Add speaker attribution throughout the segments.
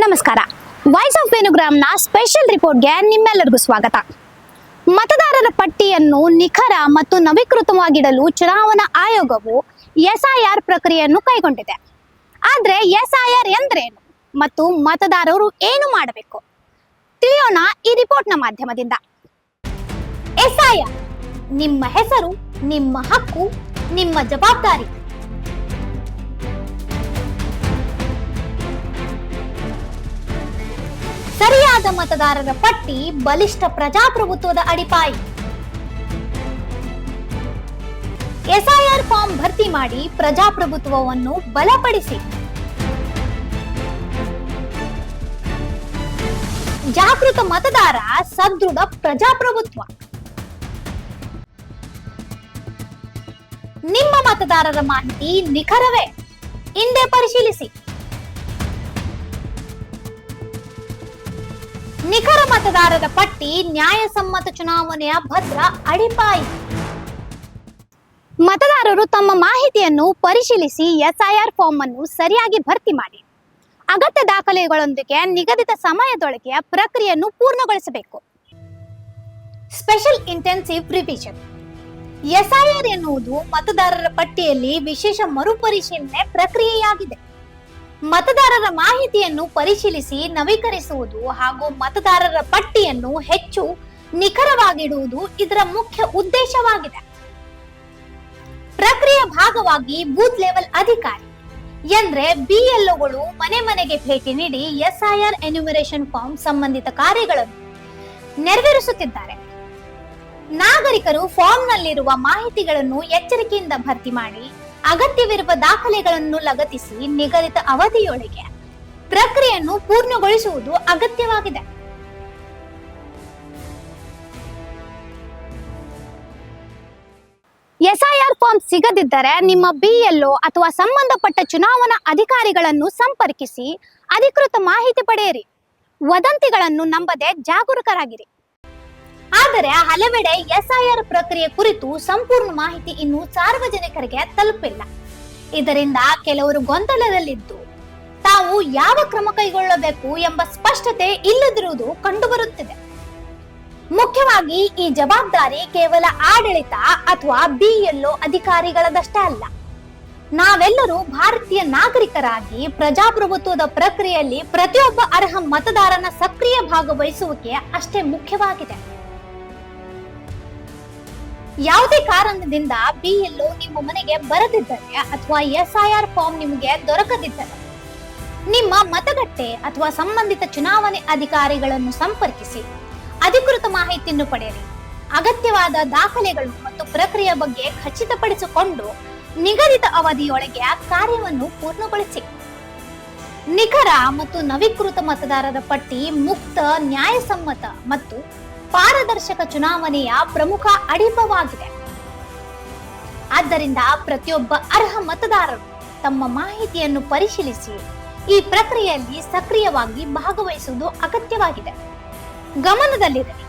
Speaker 1: ನಮಸ್ಕಾರ. Voice of ವೇಣುಗ್ರಾಮ್ನ special ರಿಪೋರ್ಟ್ಗೆ ನಿಮ್ಮೆಲ್ಲರಿಗೂ ಸ್ವಾಗತ. ಮತದಾರರ ಪಟ್ಟಿಯನ್ನು ನಿಖರ ಮತ್ತು ನವೀಕೃತವಾಗಿಡಲು ಚುನಾವಣಾ ಆಯೋಗವು ಎಸ್ಐಆರ್ ಪ್ರಕ್ರಿಯೆಯನ್ನು ಕೈಗೊಂಡಿದೆ. ಆದರೆ ಎಸ್ಐಆರ್ ಎಂದರೇನು ಮತ್ತು ಮತದಾರರು ಏನು ಮಾಡಬೇಕು ತಿಳಿಯೋಣ ಈ ರಿಪೋರ್ಟ್ನ ಮಾಧ್ಯಮದಿಂದ. ಎಸ್ಐಆರ್ ನಿಮ್ಮ ಹೆಸರು, ನಿಮ್ಮ ಹಕ್ಕು, ನಿಮ್ಮ ಜವಾಬ್ದಾರಿ. ಸರಿಯಾದ ಮತದಾರರ ಪಟ್ಟಿ ಬಲಿಷ್ಠ ಪ್ರಜಾಪ್ರಭುತ್ವದ ಅಡಿಪಾಯ. ಎಸ್ಐಆರ್ ಫಾರ್ಮ್ ಭರ್ತಿ ಮಾಡಿ ಪ್ರಜಾಪ್ರಭುತ್ವವನ್ನು ಬಲಪಡಿಸಿ. ಜಾಗೃತ ಮತದಾರ, ಸದೃಢ ಪ್ರಜಾಪ್ರಭುತ್ವ. ನಿಮ್ಮ ಮತದಾರರ ಮಾಹಿತಿ ನಿಖರವೇ? ಹಿಂದೆ ಪರಿಶೀಲಿಸಿ. ನಿಖರ ಮತದಾರರ ಪಟ್ಟಿ ನ್ಯಾಯಸಮ್ಮತ ಚುನಾವಣೆಯ ಭದ್ರ ಅಡಿಪಾಯ. ಮತದಾರರು ತಮ್ಮ ಮಾಹಿತಿಯನ್ನು ಪರಿಶೀಲಿಸಿ ಎಸ್ಐಆರ್ ಫಾರ್ಮ್ ಅನ್ನು ಸರಿಯಾಗಿ ಭರ್ತಿ ಮಾಡಿ ಅಗತ್ಯ ದಾಖಲೆಗಳೊಂದಿಗೆ ನಿಗದಿತ ಸಮಯದೊಳಗೆ ಪ್ರಕ್ರಿಯೆಯನ್ನು ಪೂರ್ಣಗೊಳಿಸಬೇಕು. Special intensive revision. ಎಸ್ಐಆರ್ ಎನ್ನುವುದು ಮತದಾರರ ಪಟ್ಟಿಯಲ್ಲಿ ವಿಶೇಷ ಮರುಪರಿಶೀಲನೆ ಪ್ರಕ್ರಿಯೆಯಾಗಿದೆ. ಮತದಾರರ ಮಾಹಿತಿಯನ್ನು ಪರಿಶೀಲಿಸಿ ನವೀಕರಿಸುವುದು ಹಾಗೂ ಮತದಾರರ ಪಟ್ಟಿಯನ್ನು ಹೆಚ್ಚು ನಿಖರವಾಗಿಡುವುದು ಇದರ ಮುಖ್ಯ ಉದ್ದೇಶವಾಗಿದೆ. ಪ್ರಕ್ರಿಯೆ ಭಾಗವಾಗಿ ಬೂತ್ ಲೆವೆಲ್ ಅಧಿಕಾರಿ ಎಂದ್ರೆ ಬಿಎಲ್ಒಗಳು ಮನೆ ಮನೆಗೆ ಭೇಟಿ ನೀಡಿ ಎಸ್ಐಆರ್ ಎನ್ಯುಮರೇಷನ್ ಫಾರ್ಮ್ ಸಂಬಂಧಿತ ಕಾರ್ಯಗಳನ್ನು ನೆರವೇರಿಸುತ್ತಿದ್ದಾರೆ. ನಾಗರಿಕರು ಫಾರ್ಮ್ ನಲ್ಲಿರುವ ಮಾಹಿತಿಗಳನ್ನು ಎಚ್ಚರಿಕೆಯಿಂದ ಭರ್ತಿ ಮಾಡಿ ಅಗತ್ಯವಿರುವ ದಾಖಲೆಗಳನ್ನು ಲಗತ್ತಿಸಿ ನಿಗದಿತ ಅವಧಿಯೊಳಗೆ ಪ್ರಕ್ರಿಯೆಯನ್ನು ಪೂರ್ಣಗೊಳಿಸುವುದು ಅಗತ್ಯವಾಗಿದೆ. ಎಸ್ಐಆರ್ ಫಾರ್ಮ್ ಸಿಗದಿದ್ದರೆ ನಿಮ್ಮ ಬಿಎಲ್ಒ ಅಥವಾ ಸಂಬಂಧಪಟ್ಟ ಚುನಾವಣಾ ಅಧಿಕಾರಿಗಳನ್ನು ಸಂಪರ್ಕಿಸಿ ಅಧಿಕೃತ ಮಾಹಿತಿ ಪಡೆಯಿರಿ. ವದಂತಿಗಳನ್ನು ನಂಬದೆ ಜಾಗರೂಕರಾಗಿರಿ. ಆದರೆ ಹಲವೆಡೆ ಎಸ್ಐಆರ್ ಪ್ರಕ್ರಿಯೆ ಕುರಿತು ಸಂಪೂರ್ಣ ಮಾಹಿತಿ ಇನ್ನೂ ಸಾರ್ವಜನಿಕರಿಗೆ ತಲುಪಿಲ್ಲ. ಇದರಿಂದ ಕೆಲವರು ಗೊಂದಲದಲ್ಲಿದ್ದು ತಾವು ಯಾವ ಕ್ರಮ ಕೈಗೊಳ್ಳಬೇಕು ಎಂಬ ಸ್ಪಷ್ಟತೆ ಇಲ್ಲದಿರುವುದು ಕಂಡುಬರುತ್ತಿದೆ. ಮುಖ್ಯವಾಗಿ ಈ ಜವಾಬ್ದಾರಿ ಕೇವಲ ಆಡಳಿತ ಅಥವಾ ಬಿಎಲ್ಒ ಅಧಿಕಾರಿಗಳದಷ್ಟೇ ಅಲ್ಲ. ನಾವೆಲ್ಲರೂ ಭಾರತೀಯ ನಾಗರಿಕರಾಗಿ ಪ್ರಜಾಪ್ರಭುತ್ವದ ಪ್ರಕ್ರಿಯೆಯಲ್ಲಿ ಪ್ರತಿಯೊಬ್ಬ ಅರ್ಹ ಮತದಾರನ ಸಕ್ರಿಯ ಭಾಗವಹಿಸುವಿಕೆ ಅಷ್ಟೇ ಮುಖ್ಯವಾಗಿದೆ. ಯಾವುದೇ ಕಾರಣದಿಂದ ಬಿಎಲ್ಒ ನಿಮ್ಮ ಮನೆಗೆ ಬರದಿದ್ದರೆ ಅಥವಾ ಎಸ್ಐಆರ್ ಫಾರ್ಮ್ ನಿಮಗೆ ದೊರಕದಿದ್ದರೆ ನಿಮ್ಮ ಮತಗಟ್ಟೆ ಅಥವಾ ಸಂಬಂಧಿತ ಚುನಾವಣೆ ಅಧಿಕಾರಿಗಳನ್ನು ಸಂಪರ್ಕಿಸಿ ಅಧಿಕೃತ ಮಾಹಿತಿಯನ್ನು ಪಡೆಯಿರಿ. ಅಗತ್ಯವಾದ ದಾಖಲೆಗಳು ಮತ್ತು ಪ್ರಕ್ರಿಯೆ ಬಗ್ಗೆ ಖಚಿತಪಡಿಸಿಕೊಂಡು ನಿಗದಿತ ಅವಧಿಯೊಳಗೆ ಕಾರ್ಯವನ್ನು ಪೂರ್ಣಗೊಳಿಸಿ. ನಿಖರ ಮತ್ತು ನವೀಕೃತ ಮತದಾರರ ಪಟ್ಟಿ ಮುಕ್ತ, ನ್ಯಾಯಸಮ್ಮತ ಮತ್ತು ಪಾರದರ್ಶಕ ಚುನಾವಣೆಯ ಪ್ರಮುಖ ಅಡಿಪಾಯವಾಗಿದೆ. ಆದ್ದರಿಂದ ಪ್ರತಿಯೊಬ್ಬ ಅರ್ಹ ಮತದಾರರು ತಮ್ಮ ಮಾಹಿತಿಯನ್ನು ಪರಿಶೀಲಿಸಿ ಈ ಪ್ರಕ್ರಿಯೆಯಲ್ಲಿ ಸಕ್ರಿಯವಾಗಿ ಭಾಗವಹಿಸುವುದು ಅಗತ್ಯವಾಗಿದೆ. ಗಮನದಲ್ಲಿರಲಿ,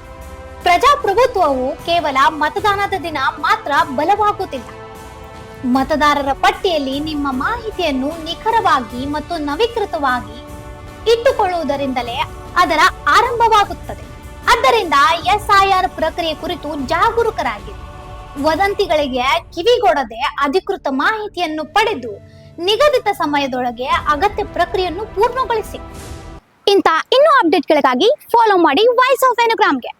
Speaker 1: ಪ್ರಜಾಪ್ರಭುತ್ವವು ಕೇವಲ ಮತದಾನದ ದಿನ ಮಾತ್ರ ಬಲವಾಗುತ್ತಿಲ್ಲ. ಮತದಾರರ ಪಟ್ಟಿಯಲ್ಲಿ ನಿಮ್ಮ ಮಾಹಿತಿಯನ್ನು ನಿಖರವಾಗಿ ಮತ್ತು ನವೀಕೃತವಾಗಿ ಇಟ್ಟುಕೊಳ್ಳುವುದರಿಂದಲೇ ಅದರ ಆರಂಭವಾಗುತ್ತದೆ. ಆದ್ದರಿಂದ ಎಸ್ಐಆರ್ ಪ್ರಕ್ರಿಯೆ ಕುರಿತು ಜಾಗರೂಕರಾಗಿರಿ. ವದಂತಿಗಳಿಗೆ ಕಿವಿಗೊಡದೆ ಅಧಿಕೃತ ಮಾಹಿತಿಯನ್ನು ಪಡೆದು ನಿಗದಿತ ಸಮಯದೊಳಗೆ ಅಗತ್ಯ ಪ್ರಕ್ರಿಯೆಯನ್ನು ಪೂರ್ಣಗೊಳಿಸಿ. ಇಂಥ ಇನ್ನೂ ಅಪ್ಡೇಟ್ಗಳಿಗಾಗಿ ಫಾಲೋ ಮಾಡಿ ವಾಯ್ಸ್ ಆಫ್ ವೇಣುಗ್ರಾಮ್ಗೆ.